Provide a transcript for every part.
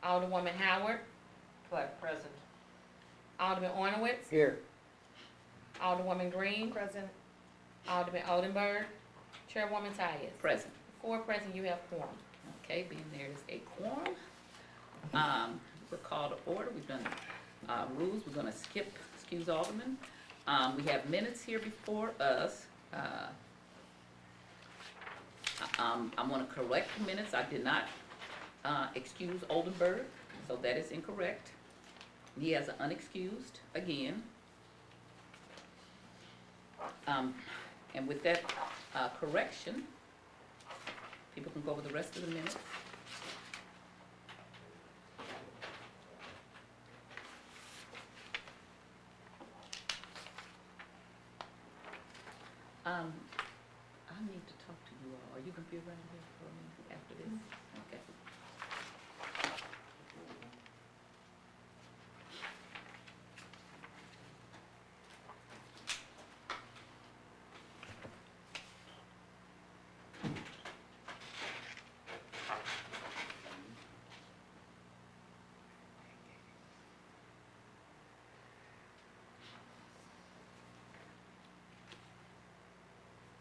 Alderwoman Howard, Clark, present. Alderman Ornowitz, Here. Alderwoman Green, Present. Alderman Oldenburg, Chairwoman Tyus. Present. 4 present, you have quorum. Okay, being there is a quorum. We're called to order. We've done rules. We're gonna skip, excuse Alderman. We have minutes here before us. I'm gonna correct the minutes. I did not excuse Oldenburg, so that is incorrect. He has an unexcused again. And with that correction, people can go over the rest of the minutes. I need to talk to you all. Are you gonna be around here for a minute after this? Okay.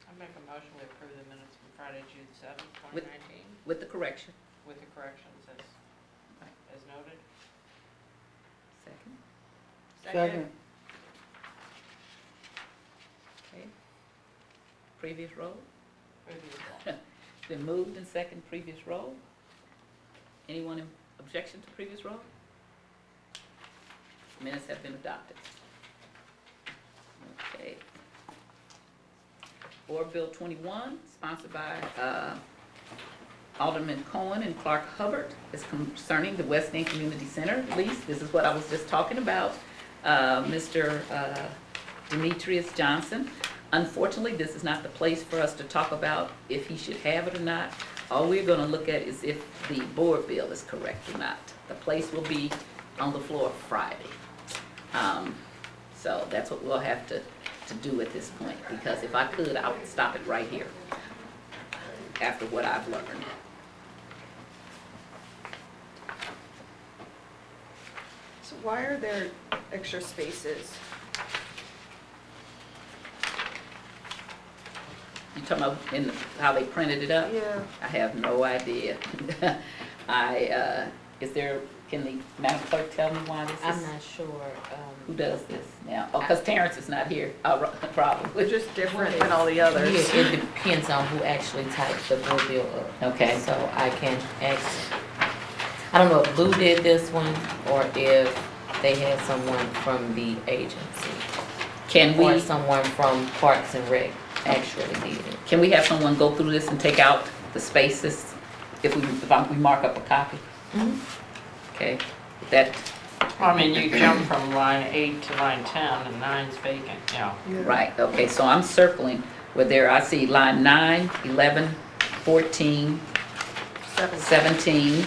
I make a motion to approve the minutes from Friday, June 7th, With- 2019, With the correction. with the corrections as noted. Second. Second. Okay. Previous roll. Previous. Been moved and second, previous roll. Anyone in objection to previous roll? Minutes have been adopted. Okay. Board Bill 21, sponsored by Alderman Cohn and Clark-Hubbard, is concerning the West End Community Center lease. This is what I was just talking about. Mr. Demetrious Johnson. Unfortunately, this is not the place for us to talk about if he should have it or not. All we're gonna look at is if the board bill is correct or not. The place will be on the floor Friday. So that's what we'll have to do at this point, because if I could, I would stop it right here after what I've learned. So why are there extra spaces? You talking about how they printed it up? Yeah. I have no idea. Can the Madam Clerk tell me why this is? I'm not sure. Who does this now? Oh, because Terrence is not here, probably. They're just different than all the others. It depends on who actually typed the board bill up. Okay. So I can ask, I don't know if Lou did this one or if they had someone from the agency. Can Or we, someone from Parks and Rec actually did it. can we have someone go through this and take out the spaces if we mark up a copy? Mhm. Okay, that, I mean, you jump from line 8 to line 10 and 9's vacant, yeah. Yeah. right, okay, so I'm circling where there, I see line 9, 11, 14, 17.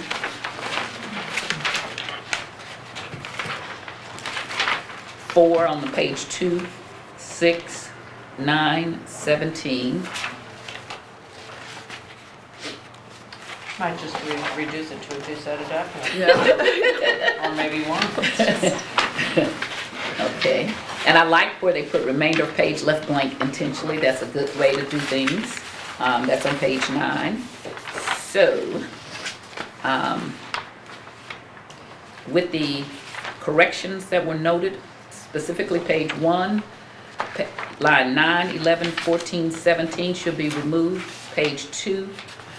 4 on the page 2, 6, 9, 17. Might just reduce it to a two-set adjustment, Yeah. or maybe one. Okay, and I like where they put remainder of page left blank intentionally. That's a good way to do things. That's on page 9. So, with the corrections that were noted, specifically page 1, line 9, 11, 14, 17 should be removed. Page 2,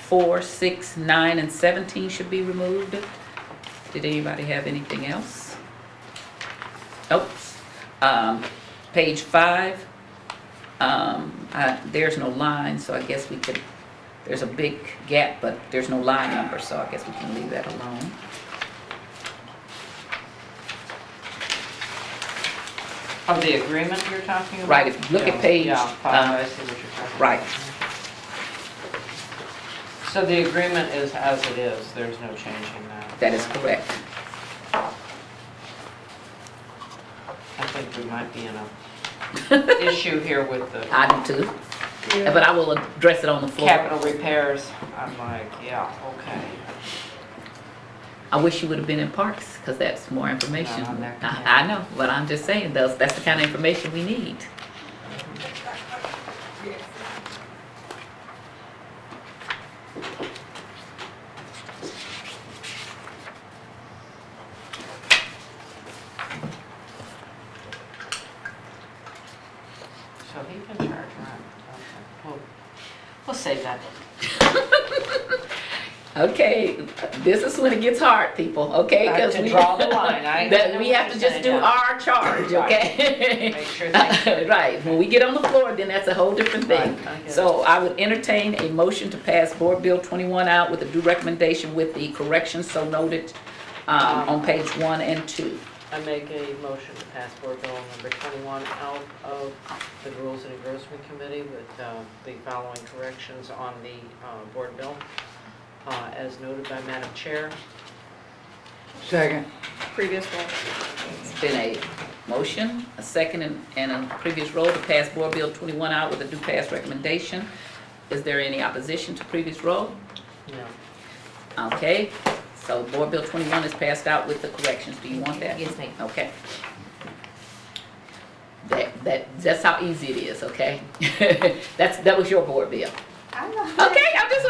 4, 6, 9, and 17 should be removed. Did anybody have anything else? Nope. Page 5, there's no line, so I guess we could, there's a big gap, but there's no line number, so I guess we can leave that alone. Of the agreement you're talking about? Right, if you look at page, Yeah, 5, I see what you're talking about. Right, So the agreement is as it is, there's no changing that? that is correct. I think we might be in a issue here with the I do too, but I will address it on the floor. capital repairs. I'm like, yeah, okay. I wish you would have been in parks, because that's more information. No, I'm not gonna I know, but I'm just saying, that's the kind of information we need. So he can charge rent. Okay. We'll save that. Okay, this is when it gets hard, people, okay? I have 'Cause to we- draw the line. I That know we what have you're to just saying do now. our charge, okay? Make sure they. Right, when we get on the floor, then that's a whole different thing. Right, I get it. So I would entertain a motion to pass Board Bill 21 out with a due recommendation with the corrections so noted on page 1 and 2. I make a motion to pass board bill number 21 out of the Rules and Engrossment Committee with the following corrections on the board bill, as noted by Madam Chair. Second. Previous roll. It's been a motion, a second, and a previous roll to pass Board Bill 21 out with a due pass recommendation. Is there any opposition to previous roll? No. Okay, so Board Bill 21 is passed out with the corrections. Do you want that? Yes, ma'am. Okay. That's how easy it is, okay? That was your board bill. I know. Okay, I'm just,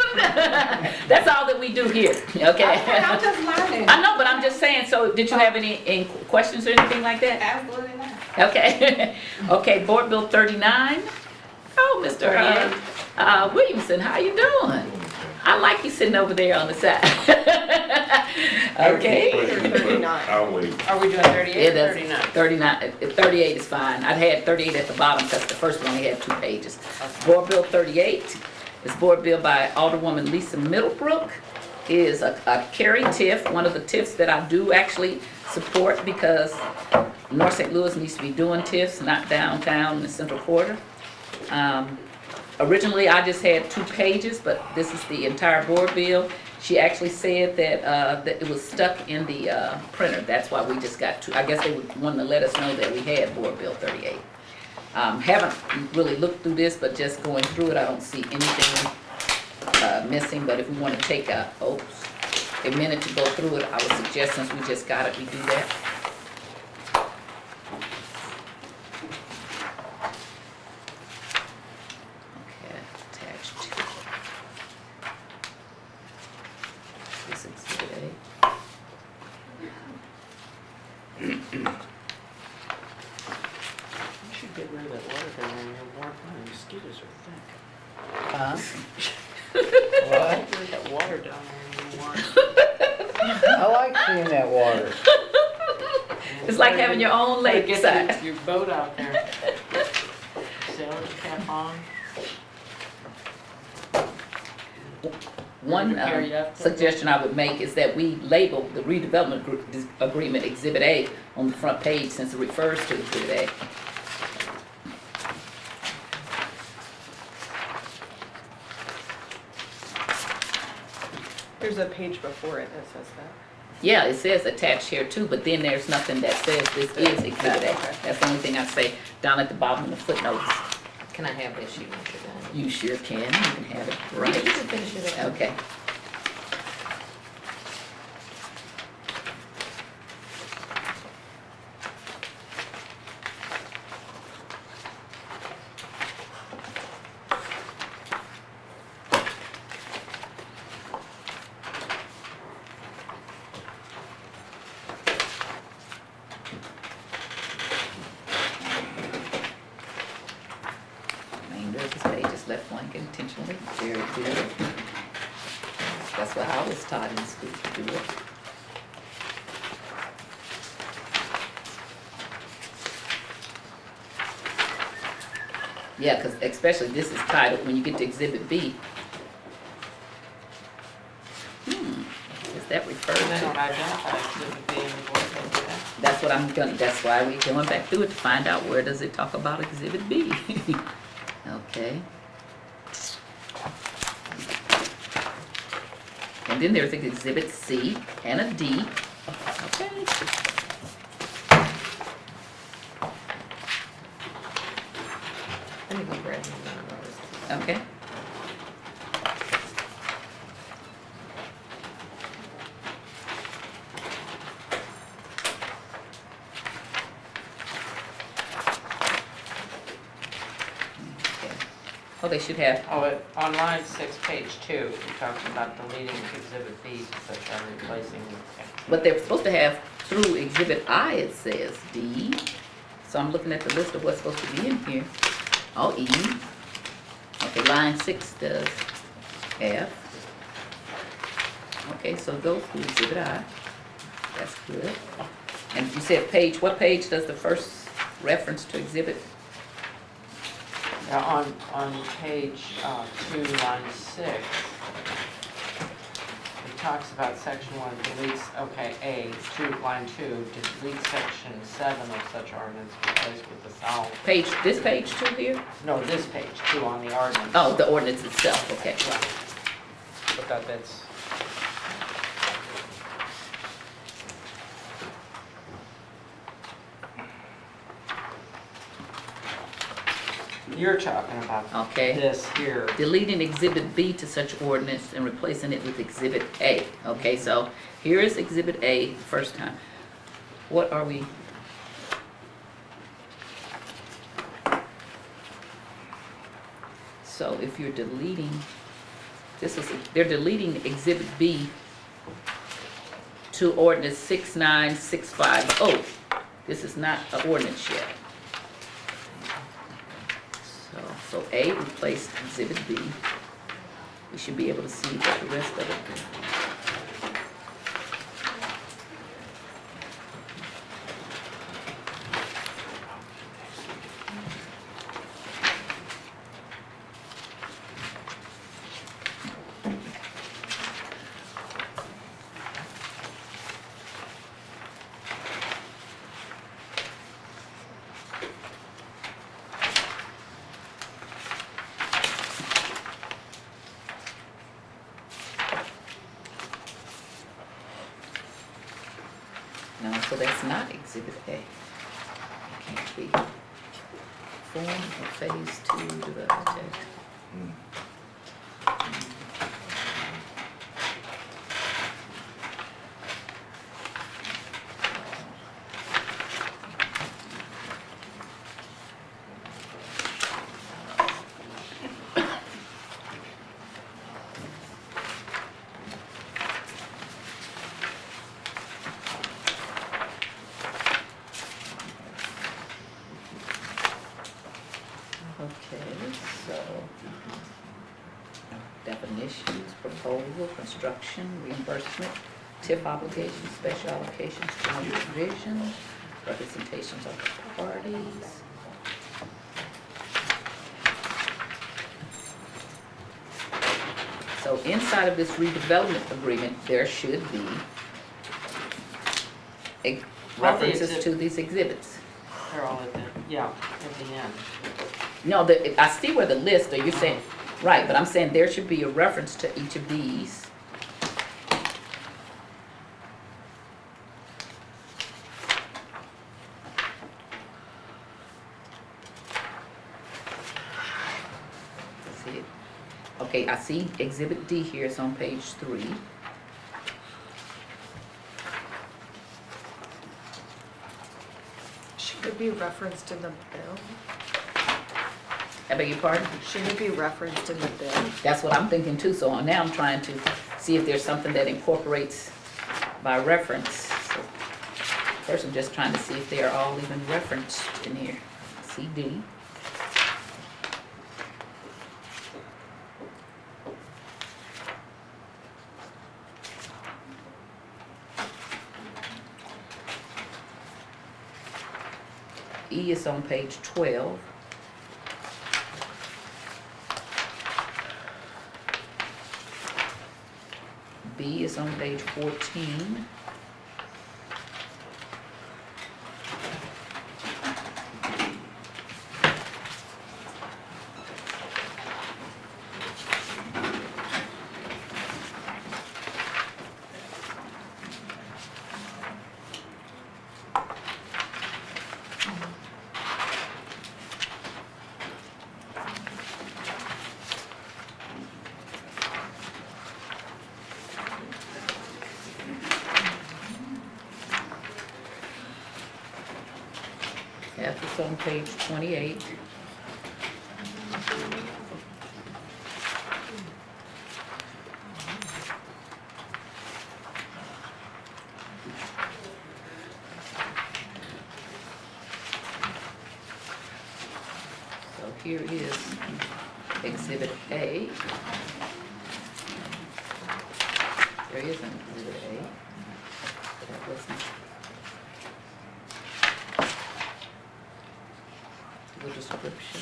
that's all that we do here, okay? I'm just learning. I know, but I'm just saying, so did you have any questions or anything like that? Absolutely not. Okay, okay, Board Bill 39. Oh, Mr. Williamson, how you doing? I like you sitting over there on the side. Okay. I'll wait. Are we doing 38 Yeah, or that's 39? 38 is fine. I'd had 38 at the bottom because the first one only had 2 pages. Okay. Board Bill 38 is Board Bill by Alderwoman Lisa Middlebrook. Is a Carrie TIF, one of the TIFs that I do actually support because North St. Louis needs to be doing TIFs, not downtown in the central quarter. Originally, I just had 2 pages, but this is the entire board bill. She actually said that it was stuck in the printer. That's why we just got 2. I guess they would want to let us know that we had Board Bill 38. Haven't really looked through this, but just going through it, I don't see anything missing. But if we want to take a minute to go through it, I would suggest, since we just got it, we do that. Okay, attached to this exhibit A. You should get rid of that water down there. Your water, my mosquitoes are thick. Huh? Get rid of that water down there in your water. I like seeing that water. It's like having your own lake Get side. your boat out there. Sailor cap on. One Carrie, you have to- suggestion I would make is that we label the redevelopment agreement Exhibit A on the front page, since it refers to Exhibit A. There's a page before it that says that. Yeah, it says attached here too, but then there's nothing that says this is Exhibit A. Okay. That's the only thing I say down at the bottom of the footnotes. Can I have that sheet once you're done? You sure can, you can have it You right. can finish it up. Okay. Remainder of this page is left blank intentionally, very good. That's what I was taught in school to do it. Yeah, because especially this is titled, when you get to Exhibit B. Is that referred They don't to? identify Exhibit B in the board bill, do they? That's what I'm gonna, that's why we're going back through it to find out where does it talk about Exhibit B. Okay. And then there's Exhibit C and a D. Okay. Let me go grab one of those. Okay. Oh, they should have, On line 6, page 2, it talks about deleting Exhibit B to such and replacing with. but they're supposed to have through Exhibit I, it says D. So I'm looking at the list of what's supposed to be in here. Oh, E. Okay, line 6 does F. Okay, so go through Exhibit I. That's good. And you said page, what page does the first reference to Exhibit? Now, on page 2, line 6, it talks about section 1 deletes, okay, A, 2, line 2, delete section 7 of such ordinance, replaced with the following. Page, this page 2 here? No, this page 2 on the ordinance. Oh, the ordinance itself, okay. Right. But that's. You're talking about Okay. this here. Deleting Exhibit B to such ordinance and replacing it with Exhibit A. Okay, so here is Exhibit A the first time. What are we? So if you're deleting, they're deleting Exhibit B to ordinance 69650. This is not an ordinance yet. So A replaced Exhibit B. We should be able to see what the rest of it is. No, so that's not Exhibit A. It can't be. Form of Phase 2 development. Okay, so definitions, proposal, construction, reimbursement, TIF obligations, special allocations, general provisions, representations of the parties. So inside of this redevelopment agreement, there should be references to these exhibits. They're all at the end. No, I see where the list, or you're saying, right, but I'm saying there should be a reference to each of these. See it? Okay, I see Exhibit D here, it's on page 3. Should it be referenced in the bill? I beg your pardon? Should it be referenced in the bill? That's what I'm thinking too, so now I'm trying to see if there's something that incorporates by reference. So first, I'm just trying to see if they are all even referenced in here. CD. E is on page 12. B is on page 14. F is on page 28. here is Exhibit A. There is an Exhibit A. That wasn't. The description.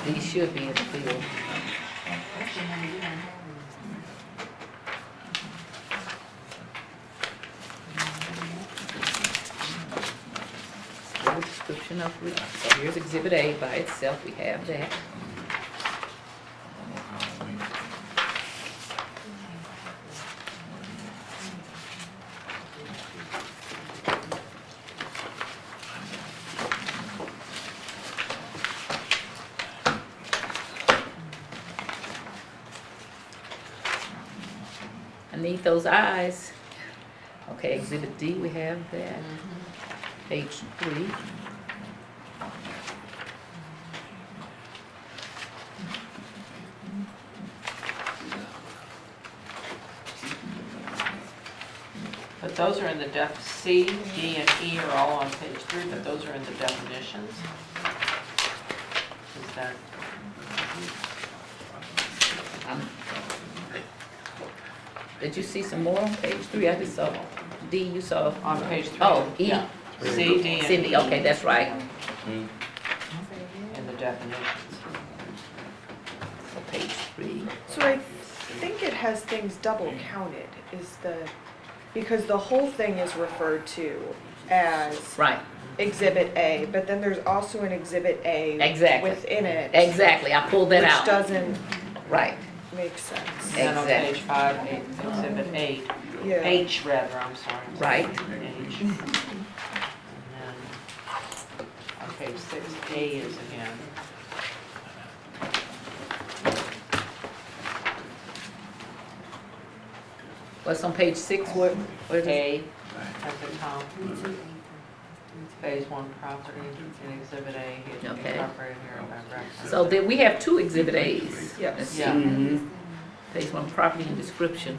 These should be in the field. Full description of, so here's Exhibit A by itself, we have that. Underneath those eyes, okay, Exhibit D, we have that. Page 3. But those are in the C, D, and E are all on page 3, but those are in the definitions. Is that, Did you see some more on page 3? I just saw D, you saw. on page 3? Oh, E. Yeah. C, D, and Cindy, E. okay, that's right. In the definitions. So page 3. So I think it has things double counted, because the whole thing is referred to as Right, Exhibit A, but then there's also an Exhibit A Exactly. within it. exactly, I pulled that Which out. doesn't Right, make sense. And on Exactly. page 5, Exhibit 8, Yeah. H rather, I'm sorry. Right. H. And then on page 6, A is again. what's on page 6, where's it? A at the top. Phase 1 property in Exhibit A is Okay. incorporated here by reference. So then we have 2 Exhibit As. Yes. Let's see. Yeah. Phase 1 property and description.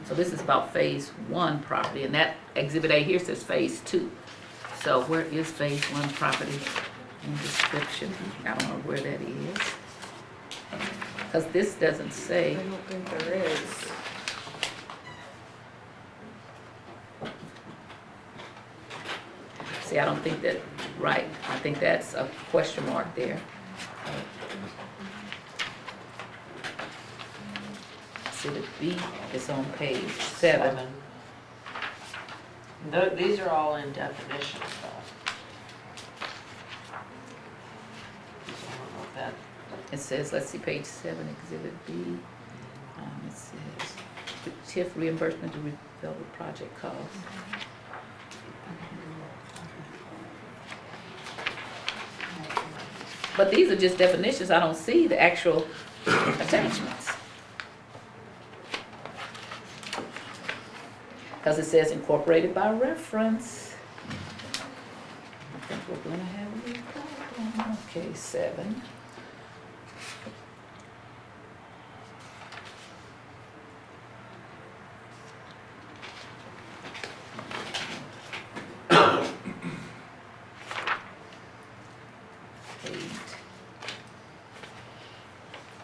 So this is about Phase 1 property, and that Exhibit A here says Phase 2. So where is Phase 1 property and description? I don't know where that is. Because this doesn't I say, don't think there is. see, I don't think that, right, I think that's a question mark there. Exhibit B is on page 7. These are all in definitions though. So I don't know if that, It says, let's see, page 7, Exhibit B. It says, TIF reimbursement to redevelopment project costs. But these are just definitions, I don't see the actual attachments. Because it says incorporated by reference. I think we're gonna have a little problem. Okay, 7.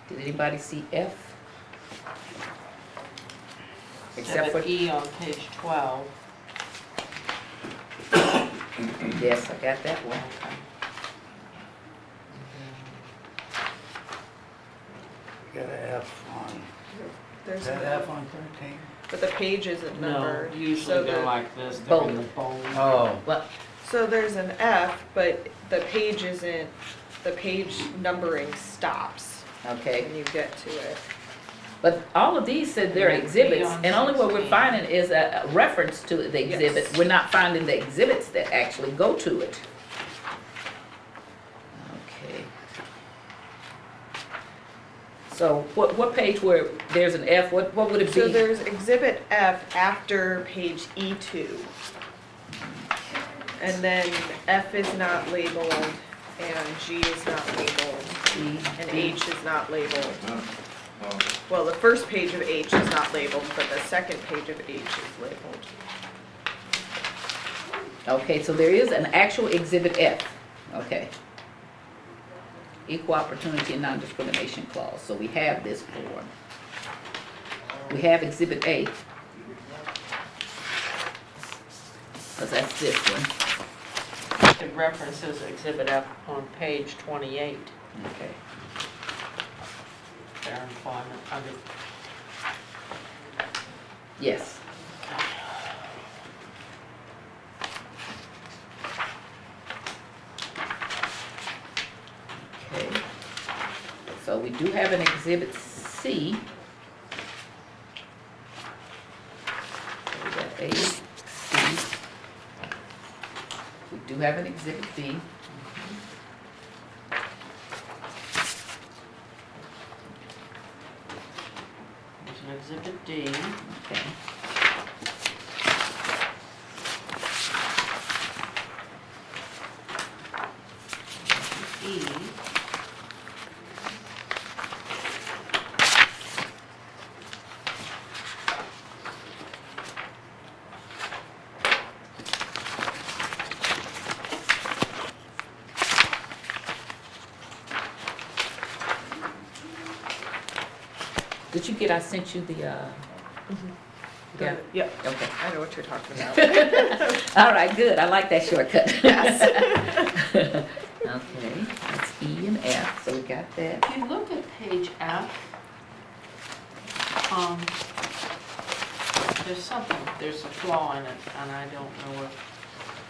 Did anybody see F? Except for, Exhibit E on page 12. yes, I got that one. Got an F on, There's is that an F on 13? but the page isn't No, numbered. usually so they're the- like this, they're in the bold. Oh, Well, So there's an F, but the page isn't, the page numbering stops okay, when you get to it. but all of these said they're Yeah, exhibits, beyond and only what we're 16. finding is a reference to the Yes. exhibit. We're not finding the exhibits that actually go to it. Okay. So what page where there's an F, what would it be? So there's Exhibit F after page E2. And then F is not labeled, and G is not labeled, G, and D. H is not labeled. Well, the first page of H is not labeled, but the second page of H is labeled. Okay, so there is an actual Exhibit F, okay. Equal Opportunity and Non-Discrimination Clause, so we have this form. We have Exhibit A. Because that's this one. It references Exhibit F on page 28, Okay. fair employment under. Yes. Okay. So we do have an Exhibit C. So we got A, C. We do have an Exhibit B. There's an Exhibit D. Okay. E. Did you get, I sent you the, yeah, Yep, okay. I know what you're talking about. All right, good, I like that shortcut. Yes. Okay, that's E and F, so we got that. If you look at page F, there's a flaw in it, and I don't know what.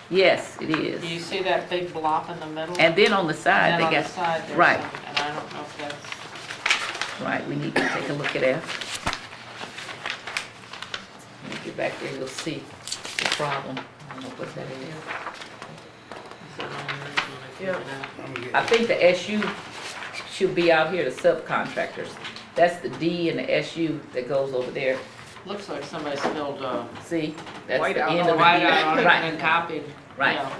Yes, it Do you is. see that big blob in the middle? And then on the side, And they on the got, side, there's right. some, and I don't know if that's. right, we need to take a look at F. When we get back there, you'll see the problem. I don't know what that is. Yeah. I think the SU should be out here, the subcontractors. That's the D and the SU that goes over there. Looks like somebody spilled See? That's White the out end on of the white D. out on it Right. and copied. Right. Yeah.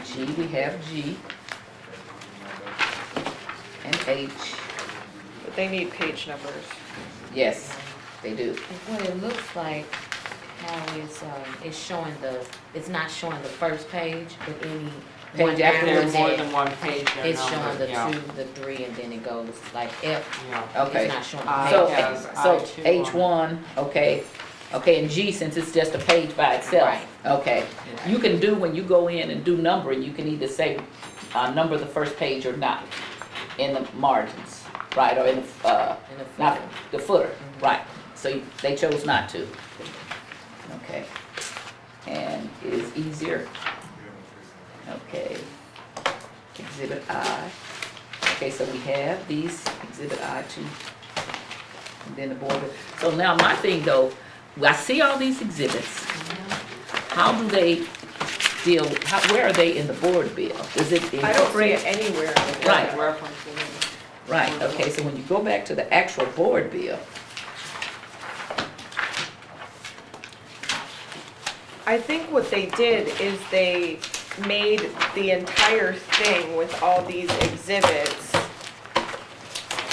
G, we have G. And H. But they need page numbers. Yes, they do. What it looks like, how it's showing it's not showing the first page, but any Page one after There's after more that, than one page there. it's showing numbered, the yeah. 2, the 3, and then it goes like F. Yeah. Okay. It's not showing the I page. So, has so I2 H1, okay, okay, and G, since it's just a page by itself. Right. Okay, you can do, when you go in and do numbering, you can either say, number the first page or not, in the margins, right, or in the, In the not, footer. the footer, right, so they chose not to. Okay, and it is easier. Okay, Exhibit I. Okay, so we have these, Exhibit I2, and then the board. So now my thing though, I see all these exhibits. How do they deal, where are they in the board bill? Is it I don't see incorporated? it anywhere. Right. Referencing it. Right, okay, so when you go back to the actual board bill, I think what they did is they made the entire thing with all these exhibits,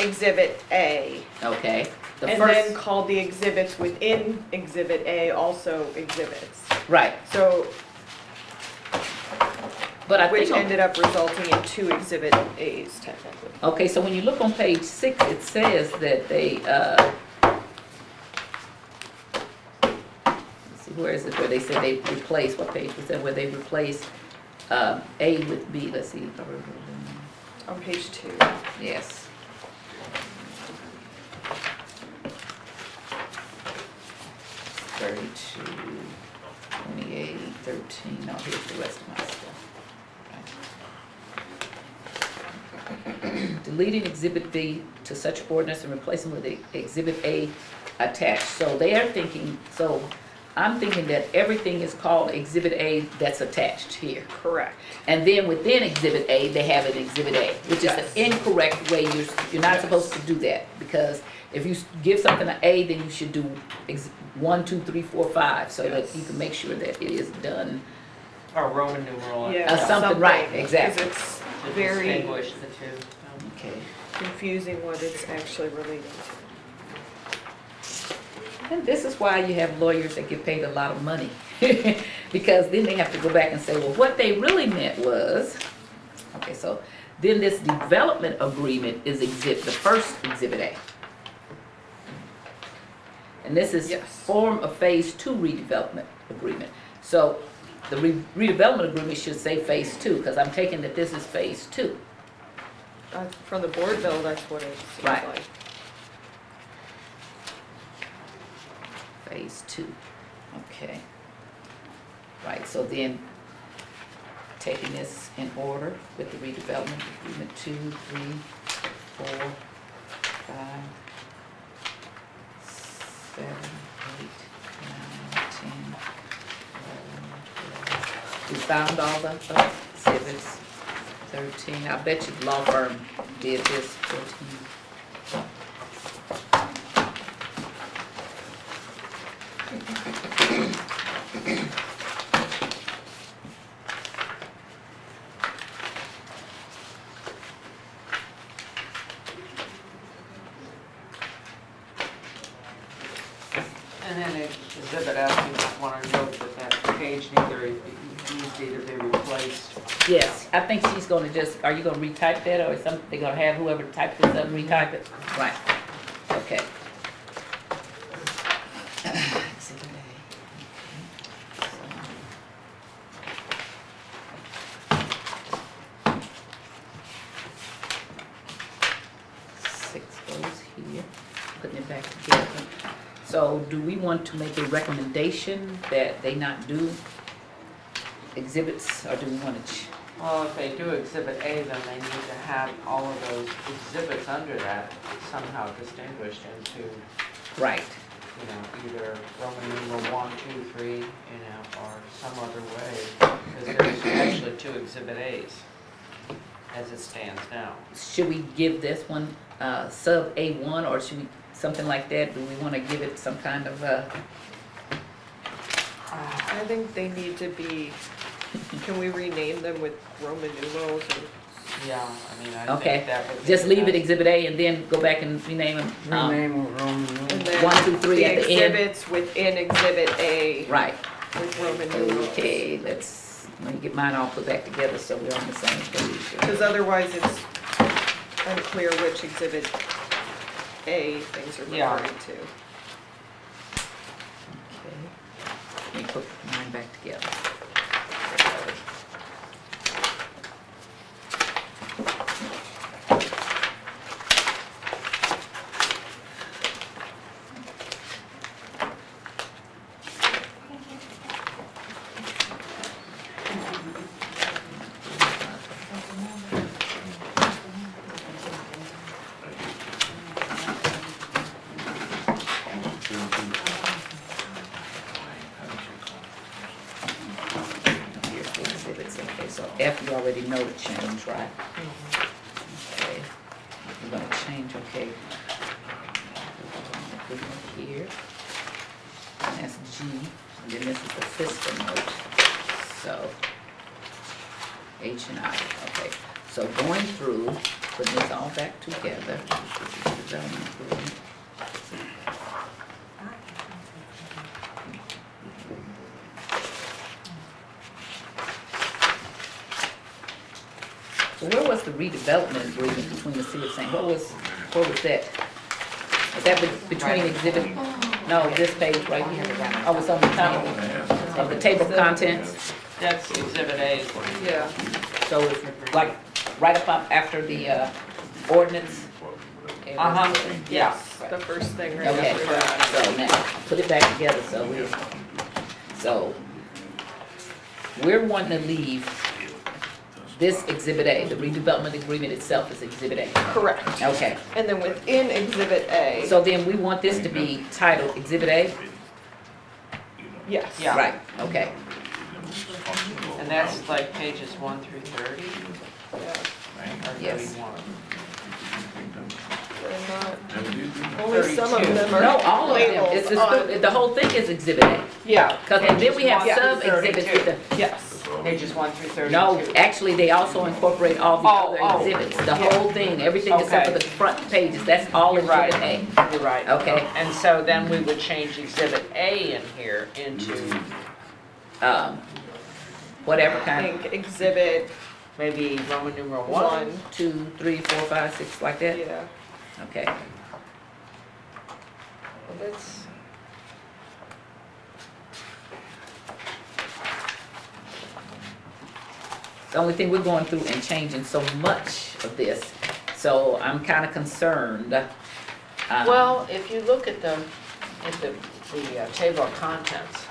Exhibit A. okay, the And then first, called the exhibits within Exhibit A also exhibits. right, So, but I which think, ended up resulting in 2 Exhibit As technically. okay, so when you look on page 6, it says that they, let's see, where is it, where they said they replaced, what page was that, where they replaced, A with B, let's see. On page 2. Yes. $32, $28, $13, no, here's the rest of my stuff. Right. Deleting Exhibit B to such ordinance and replacing with the Exhibit A attached. So they are thinking, so I'm thinking that everything is called Exhibit A that's attached here. Correct. And then within Exhibit A, they have an Exhibit A, which is Yes. the incorrect way. You're not supposed to do that, because if you give something an A, then you should do 1, 2, 3, 4, 5, so that Yes. you can make sure that it is done Or Roman numeral. Yeah, something, right, exactly. Because it's To very distinguish the two. Okay. confusing what it's actually relating to. And this is why you have lawyers that get paid a lot of money. Because then they have to go back and say, well, what they really meant was, okay, so then this development agreement is the first exhibit A. And this is Yes. form of phase 2 redevelopment agreement. So the redevelopment agreement should say phase 2, because I'm taking that this is phase 2. From the board bill, that's what it seems Right. like. Phase 2, okay. Right, so then, taking this in order with the redevelopment agreement, 2, 3, 4, 5, 7, 8, 9, 10, 11, 12. We found all the exhibits, 13, I bet you the law firm did this, 14. And then exhibit F, you might want to note that that page needs to either be replaced. Yes, I think she's gonna just, are you gonna retype that, or is something, they gonna have whoever typed this up retype it? Right, okay. Exhibit A. Six goes here, putting it back together. So do we want to make a recommendation that they not do exhibits, or do we want to? Well, if they do exhibit A, then they need to have all of those exhibits under that somehow distinguished into, Right. you know, either Roman numeral 1, 2, 3, you know, or some other way. Because there's actually 2 exhibit As as it stands now. Should we give this one sub A1, or should we, something like that? Do we want to give it some kind of, I think they need to be, can we rename them with Roman numerals or? Yeah, I mean, I okay, think that would be. just leave it best. exhibit A and then go back and rename them? Rename with Roman And numerals. then 1, 2, 3 at the end. exhibits within exhibit A Right, with Roman numerals. okay, let me get mine all put back together so we're on the same page. Because otherwise it's unclear which exhibit A things are Yeah. referring to. Okay, let me put mine back together. Here's the exhibits, okay, so F, you already know the change, right? Okay, we're gonna change, okay. Put it here, and that's G, and then this is the fiscal note, so H and I, okay. So going through, putting this all back together, development agreement. So where was the redevelopment agreement between the city of St. Where was that? Was that between exhibit, no, this page right here? Oh, it's on the top of the table of contents? That's exhibit A is what it is. Yeah. So it's like right up after the ordinance? Uh-huh, yeah. The first thing right Okay, after that. so now, put it back together, so we're wanting to leave this exhibit A, the redevelopment agreement itself is exhibit A. Correct. Okay, And then within exhibit A, so then we want this to be titled exhibit A? yes. Yeah. Right, okay. And that's like pages 1 through 30, Yeah. or Yes. 31. They're not, only some of 32. them are No, all of them, it's labeled on. the whole thing is exhibit A. Yeah, Cause then we have Pages 1 sub through exhibits 32. with the, yes. Pages 1 through 32? No, actually, they also incorporate all the Oh, other exhibits, the yeah. whole thing, everything except for Okay. the front pages, that's all You're right. exhibit A. You're right. Okay. And so then we would change Exhibit A in here into Whatever I kind, think exhibit maybe Roman numeral 1. 1, 2, 3, 4, 5, 6, like that? yeah. Okay. Well, that's, The only thing, we're going through and changing so much of this, so I'm kinda concerned. well, if you look at the table of contents,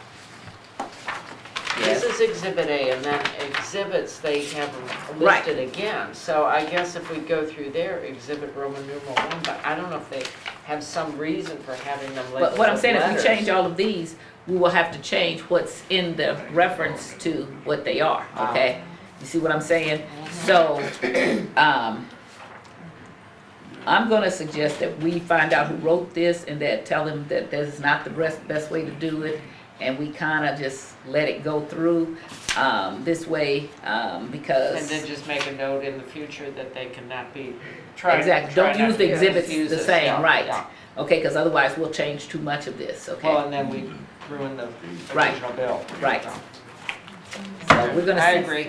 Yes. this is Exhibit A, and then exhibits, they have them Right. listed again. So I guess if we go through there, Exhibit Roman numeral 1, but I don't know if they have some reason for having them labeled But what I'm with saying, if we letters. change all of these, we will have to change what's in the reference to what they are, okay? You see what I'm saying? So, I'm gonna suggest that we find out who wrote this and that tell them that this is not the best way to do it. And we kinda just let it go through, this way, because. And then just make a note in the future that they cannot be tried. Exactly, don't use the exhibits Use the this, same, yeah, right? yeah. Okay, cause otherwise we'll change too much of this, Well, okay? and then we ruin the Right. original bill. Right. So we're gonna. I send- agree.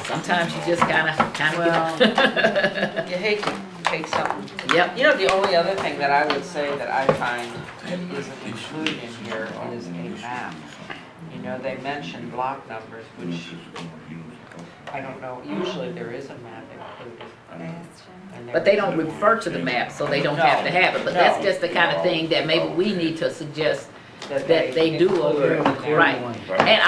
Sometimes you just kinda Well, get. you hate to take something. Yep, You know, the only other thing that I would say that I find that isn't included in here is a map. You know, they mention block numbers, which I don't know, usually there is a map included. And there but they is don't a- refer to the map, so they don't have to have it, but that's No. just the kinda thing that maybe we need to suggest that that they do include over, in there. right? And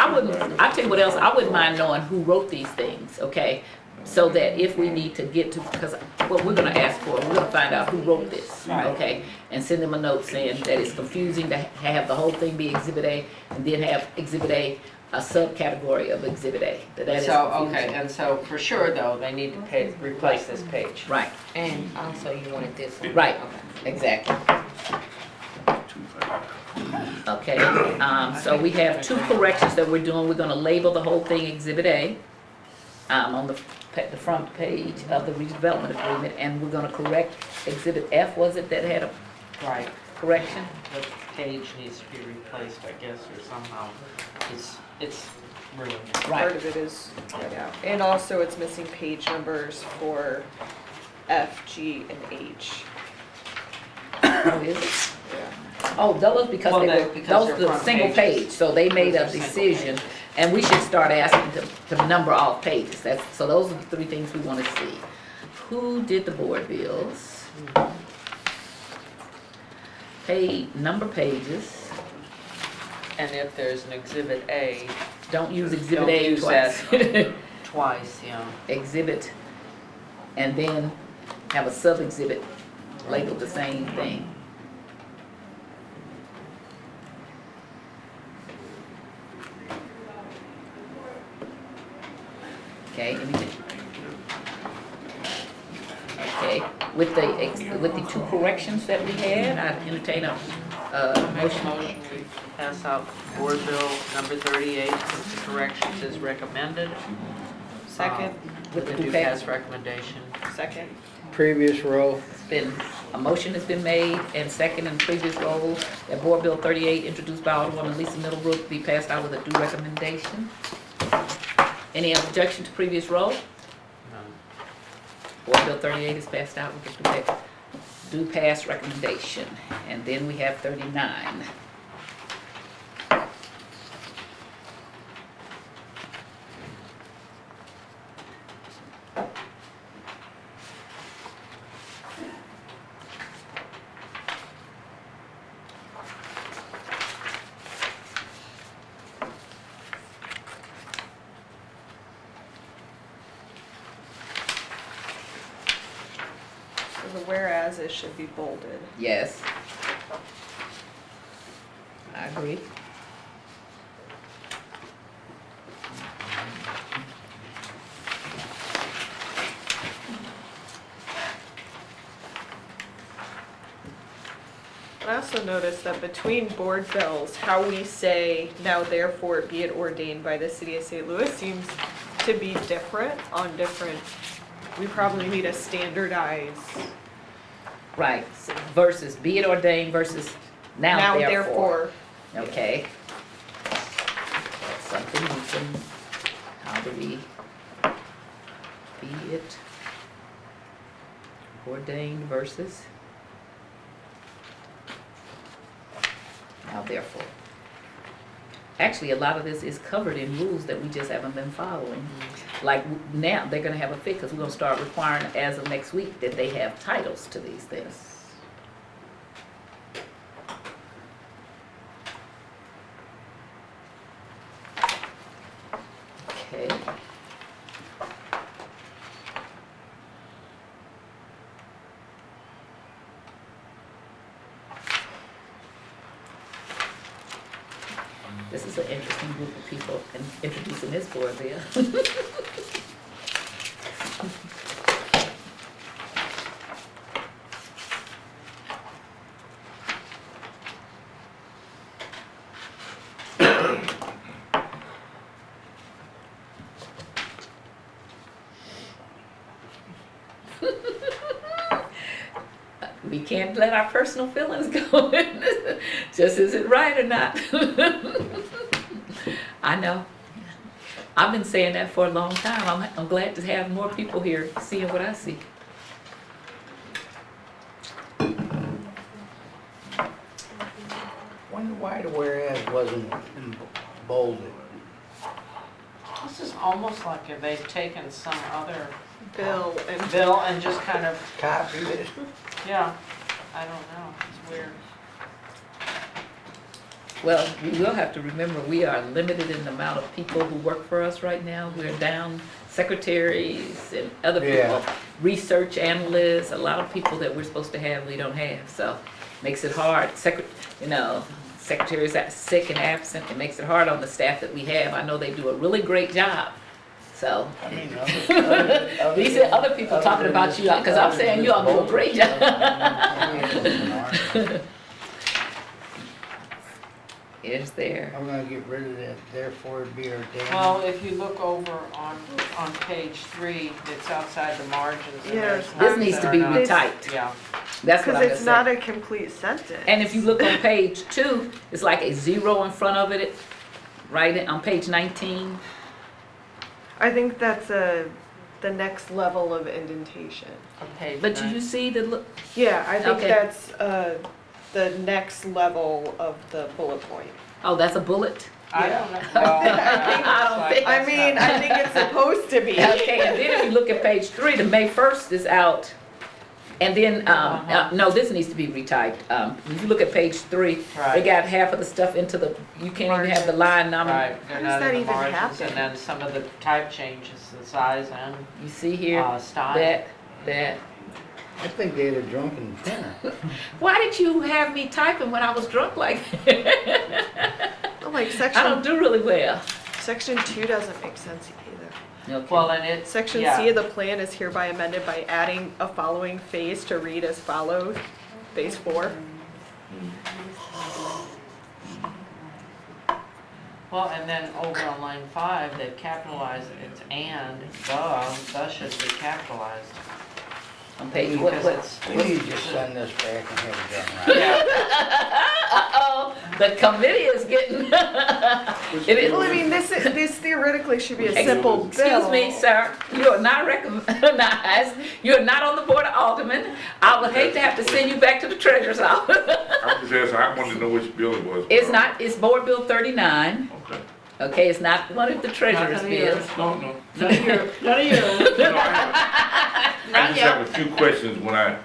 I tell you what else, I wouldn't mind knowing who wrote these things, okay? So that if we need to get to, because what we're gonna ask for, we're gonna find out who wrote this, Right. okay? And send them a note saying that it's confusing to have the whole thing be Exhibit A, and then have Exhibit A, a subcategory of Exhibit A, that is So, okay, confusing. and so for sure though, they need to replace this page. Right, And also you wanted this one. right, Okay. exactly. Okay, so we have two corrections that we're doing. We're gonna label the whole thing Exhibit A, on the front page of the redevelopment agreement, and we're gonna correct Exhibit F, was it, that had a Right. correction? The page needs to be replaced, I guess, or somehow, it's ruined. Part Right, of it is right out. And also it's missing page numbers for F, G, and H. oh, is it? Yeah. Oh, those because Well, they were, because those they're were front single pages. page, so they made a Those are single decision. pages. And we should start asking to number off pages, so those are the three things we wanna see. Who did the board bills? Number pages, And if there's an Exhibit A, don't use Exhibit Don't A use twice. twice, yeah. Exhibit, and then have a sub-exhibit labeled the same thing. Okay, anything? Okay, with the two corrections that we had, I entertain a, motion. Motion to pass out Board Bill number 38 with the corrections as recommended. Second, With the the two do pass. pass recommendation. second. Previous row, A motion has been made and second in previous roll that Board Bill 38, introduced by Alderwoman Lisa Middlebrook, be passed out with a due recommendation. Any objection to previous roll? None. Board Bill 38 is passed out with a due pass recommendation. And then we have 39. So the whereases should be bolded. Yes. I agree. I also noticed that between board bills, how we say now therefore be it ordained by the city of St. Louis seems to be different on different, we probably need a standardized Right, versus be it ordained versus now therefore. Okay. That's something we can, how do we, be it ordained versus now therefore. Actually, a lot of this is covered in rules that we just haven't been following. Like now, they're gonna have a fix, because we're gonna start requiring as of next week that they have titles to these things. Okay. This is an interesting group of people and introducing this board there. We can't let our personal feelings go. Just is it right or not? I know. I've been saying that for a long time. I'm glad to have more people here seeing what I see. Wonder why the whereas wasn't bolded. This is almost like if they've taken some other bill and bill and just kind of, Copied it. yeah, I don't know, it's weird. Well, we will have to remember, we are limited in the amount of people who work for us right now. We're down secretaries and other people, Yeah. research analysts, a lot of people that we're supposed to have, we don't have, so makes it hard. Secretaries are sick and absent, it makes it hard on the staff that we have. I know they do a really great job, so. I mean, These are other people talking about you, because I'm saying you all do a great job. Is there? I'm gonna get rid of that, therefore be ordained. Well, if you look over on page 3, it's outside the margins. And there's Yes. This words needs that to are be not- retyped. Yeah, That's what I'm because gonna it's not say. a complete sentence. And if you look on page 2, it's like a 0 in front of it, right on page 19. I think that's the next level of indentation. on page But do 9. you see the look? Yeah, I think Okay. that's the next level of the bullet point. Oh, that's a bullet? I don't know. Well, I don't think- I mean, I think it's supposed to be. Okay, and then if you look at page 3, the May 1st is out. And then, no, this needs to be retyped. If you look at page 3, they Right. got half of the stuff into the, you can't even have the line number. Right, they're How does not that in the even margins, happen? and then some of the type changes, the size and You see here, style. that. I think they had a drunken dinner. Why did you have me typing when I was drunk like Like I don't do really well. section 2 doesn't make sense either. Okay. Well, and it's, Section yeah. C of the plan is hereby amended by adding a following phase to read as follows. Phase 4. Well, and then over on line 5, they've capitalized it's and, the should be capitalized. On page, Because what? it's, We need to just send this back and have it done right. yeah, Uh-oh, the committee is getting, it is. Well, I mean, this theoretically should be a simple bill. Excuse me, sir, you are not recognized, you are not on the board of aldermen. I would hate to have to send you back to the treasurer's office. I was asking, I wanted to know which bill it was. It's not, it's Board Bill 39, Okay. okay, it's not one of the treasurer's Not yours. bills. No, no. none of your, No, I just have a few questions when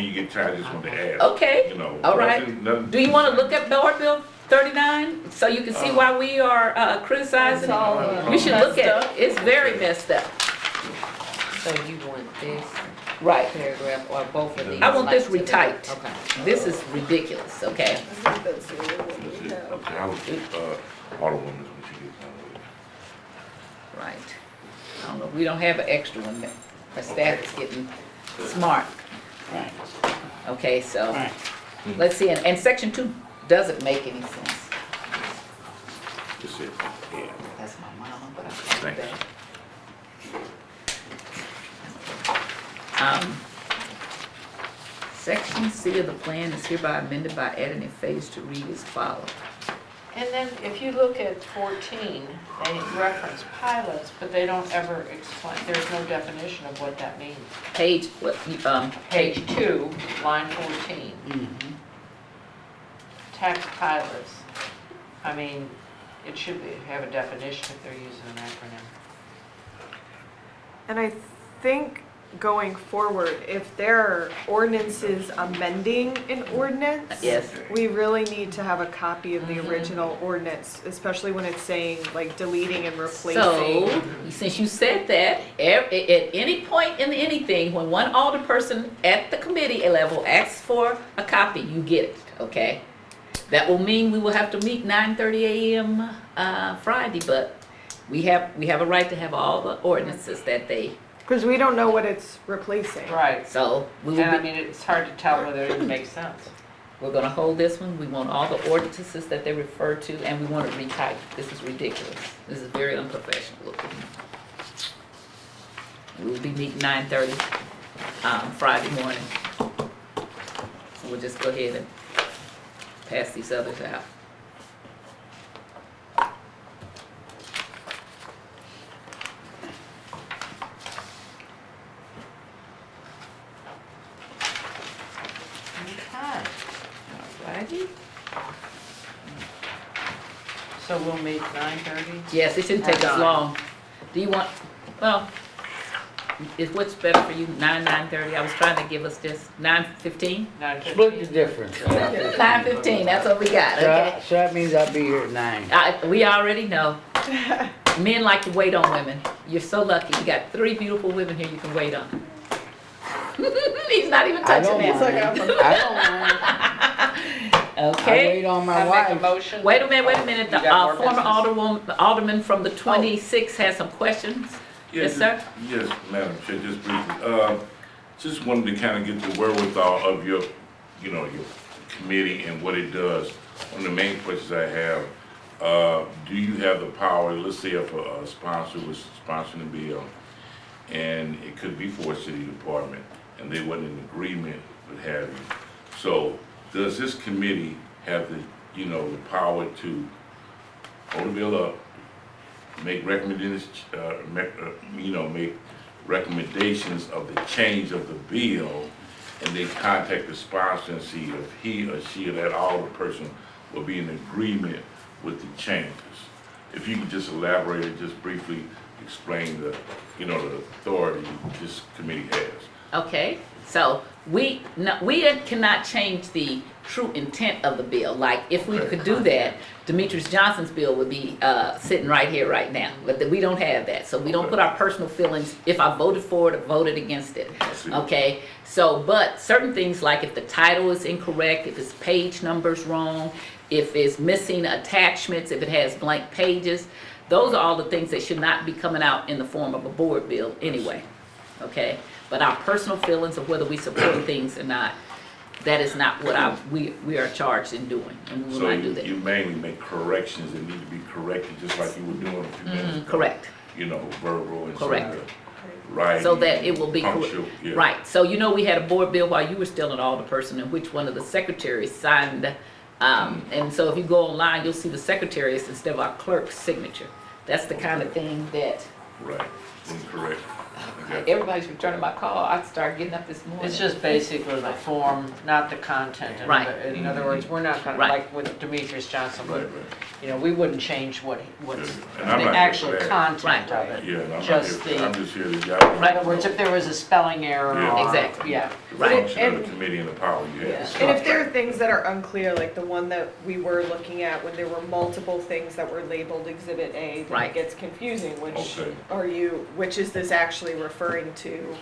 you get tired, I just want to ask. Okay, You know. all right. nothing- Do you want to look at Board Bill 39, so you can see why we are criticizing It's all, it? You should look at it, it's very messed up. So you want this Right. paragraph or both of these? I want this like, to the- retyped. Okay. This is ridiculous, okay? I think that's the only one That's we it. have. Okay, I was, Alderwoman when she gets done with it. Right. I don't know, we don't have an extra one, our staff is getting smart. Right, Okay, so, right. let's see, and section 2 doesn't make any sense. That's it, yeah. That's my mama, but I can't do Thanks. that. Section C of the plan is hereby amended by adding a phase to read as follows. And then if you look at 14, they reference pilots, but they don't ever explain, there's no definition of what that means. Page, what, Page 2, line 14, tax pilots. I mean, it should have a definition if they're using an acronym. And I think going forward, if there are ordinances amending an ordinance, yes, we really need to have a copy of the original ordinance, especially when it's saying like deleting and replacing. so, since you said that, at any point in anything, when one alderperson at the committee level asks for a copy, you get it, okay? That will mean we will have to meet 9:30 a.m. Friday, but we have a right to have all the ordinances that they, Because we don't know what it's replacing. Right. so we And I will be, mean, it's hard to tell whether it makes sense. we're gonna hold this one. We want all the ordinances that they refer to, and we want it retyped. This is ridiculous. This is very unprofessional looking. We will be meeting 9:30, Friday morning. So we'll just go ahead and pass these others out. Okay. Alrighty. So we'll meet 9:30? Yes, it shouldn't take us long. Do you want, well, is what's better for you, 9:30? I was trying to give us just 9:15? 9:15? Split the difference. 9:15, that's what we got, okay? So that means I'll be here at 9. We already know. Men like to wait on women. You're so lucky. You got 3 beautiful women here you can wait on. He's not even I touching don't that. mind. I don't mind. I Okay. wait on my I make a wife. motion. Wait a minute. The You got more former business? alderman from the 26 has some questions. Yes, sir? Yes, Madam Chair, just briefly. Just wanted to kind of get the wherewithal of your, your committee and what it does. One of the main questions I have, do you have the power, let's say if a sponsor was sponsoring a bill, and it could be for a city department, and they weren't in agreement with having it. So, does this committee have the, the power to hold the bill up, make recommendations, make recommendations of the change of the bill, and then contact the sponsor and see if he or she or that alderperson will be in agreement with the changes? If you could just elaborate and just briefly explain the, the authority this committee has. Okay, so we cannot change the true intent of the bill. Like, if we could do that, Demetrious Johnson's bill would be sitting right here, right now. But we don't have that, so we don't put our personal feelings, if I voted for it or voted against it. I see. Okay, so, but certain things like if the title is incorrect, if its page number's wrong, if it's missing attachments, if it has blank pages, those are all the things that should not be coming out in the form of a board bill anyway, okay? But our personal feelings of whether we support things or not, that is not what we are charged in doing, and we will So not do that. you mainly make corrections that need to be corrected, just like you were doing a few minutes ago. Correct, Verbal and Correct. Writing. so that it will be punctual, yeah. right. So we had a board bill while you were still an alderperson, in which one of the secretaries signed, and so if you go online, you'll see the secretary's instead of our clerk's signature. That's the kind of thing that, Right, incorrect. Okay. everybody's returning my call, I started getting up this morning. It's just basically the form, not the content. Right. In other words, we're not gonna, Right. like with Demetrious Johnson, Right, right. we wouldn't change what's Yeah, the and I'm not here actual for that. content Right. of it. Yeah, and I'm not Just here, the, I'm just here to in other words, if there was a spelling error Yeah. or. Exactly. Yeah. the Right. function of And- the committee and the power you Yeah. have. And if there are things that are unclear, like the one that we were looking at when there were multiple things that were labeled Exhibit A, then Right. it gets confusing, Okay. which is this actually referring to?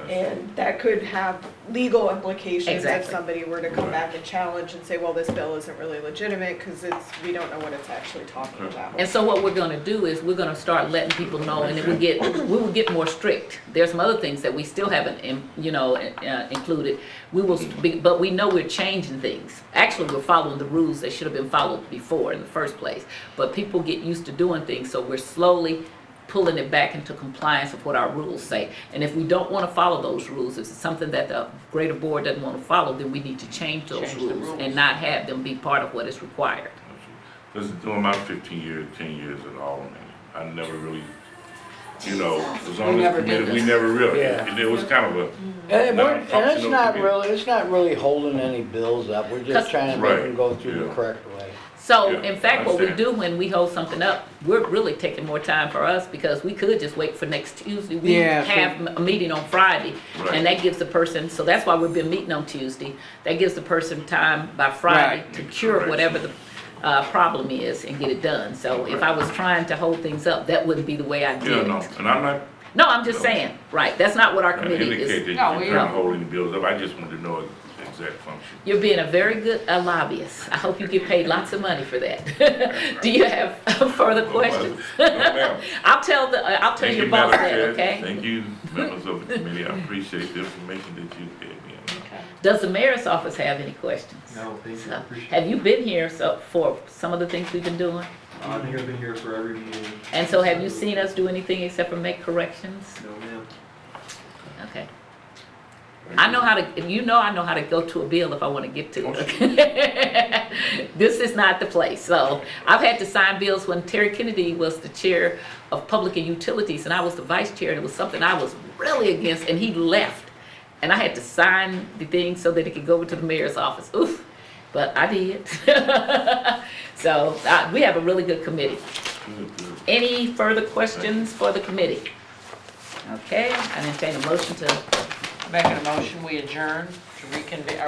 And that could have legal implications if Exactly. somebody were to come back and challenge and say, well, this bill isn't really legitimate because we don't know what it's actually talking about. And so what we're gonna do is we're gonna start letting people know, and then we will get more strict. There's some other things that we still haven't, included. We will, but we know we're changing things. Actually, we're following the rules that should have been followed before in the first place. But people get used to doing things, so we're slowly pulling it back into compliance with what our rules say. And if we don't wanna follow those rules, if it's something that the greater board doesn't wanna follow, then we need to change those Change the rules rules. and not have them be part of what is required. Because during my 15 years, 10 years at Aldermanic, I never really, it was on this never did committee, we this. never really, Yeah. it was kind of a, And Non-functional it's not really holding any bills up, we're 'Cause- just trying to make Right, them go through the yeah. correct way. So, Yeah, in fact, I what we understand. do when we hold something up, we're really taking more time for us because we could just wait for next Tuesday. We Yeah, so- have a meeting on Friday, Right. and that gives the person, so that's why we've been meeting on Tuesday. That gives the person time by Friday Right. to cure Correct. whatever the problem is and get it done. So if I was trying to hold things up, that wouldn't be the way I did yeah, it. no, and I'm not No, I'm just No. saying, right, that's not what our trying to committee is. indicate that No, you're we trying don't. to hold any bills up, I just wanted to know the exact function. You're being a very good lobbyist. I hope you get paid lots of money for that. Do you have further questions? No, ma'am. I'll tell Thank your you, boss Madam that, Chair. okay? Thank you, members of the committee, I appreciate the information that you gave me. Does the mayor's office have any questions? No, thank you, So, I appreciate it. have you been here for some of the things we've been doing? I think I've been here for every meeting. And so have you seen us do anything except for make corrections? No, ma'am. Okay. I know how to go to a bill if I want to get to it. This is not the place. So I've had to sign bills when Terry Kennedy was the chair of Public and Utilities and I was the vice chair. And it was something I was really against and he left. And I had to sign the thing so that it could go over to the mayor's office. Oof, but I did. So we have a really good committee. Good, good. Any further questions for the committee? Okay, I entertain a motion to, Making a motion, we adjourn to reconvene,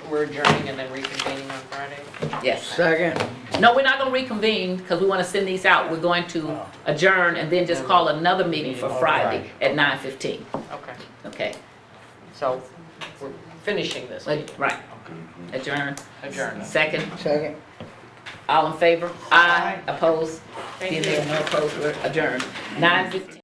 we're adjourning and then reconvening on Friday? yes. Second. No, we're not gonna reconvene because we wanna send these out. We're going to adjourn and then just call another meeting for Friday at 9:15. Okay, Okay, so we're finishing this meeting. right, adjourn. Adjourn. Second, Second. all in favor? Aye. Opposed? Thank Being you. there, no opposed, we're adjourned. 9:15.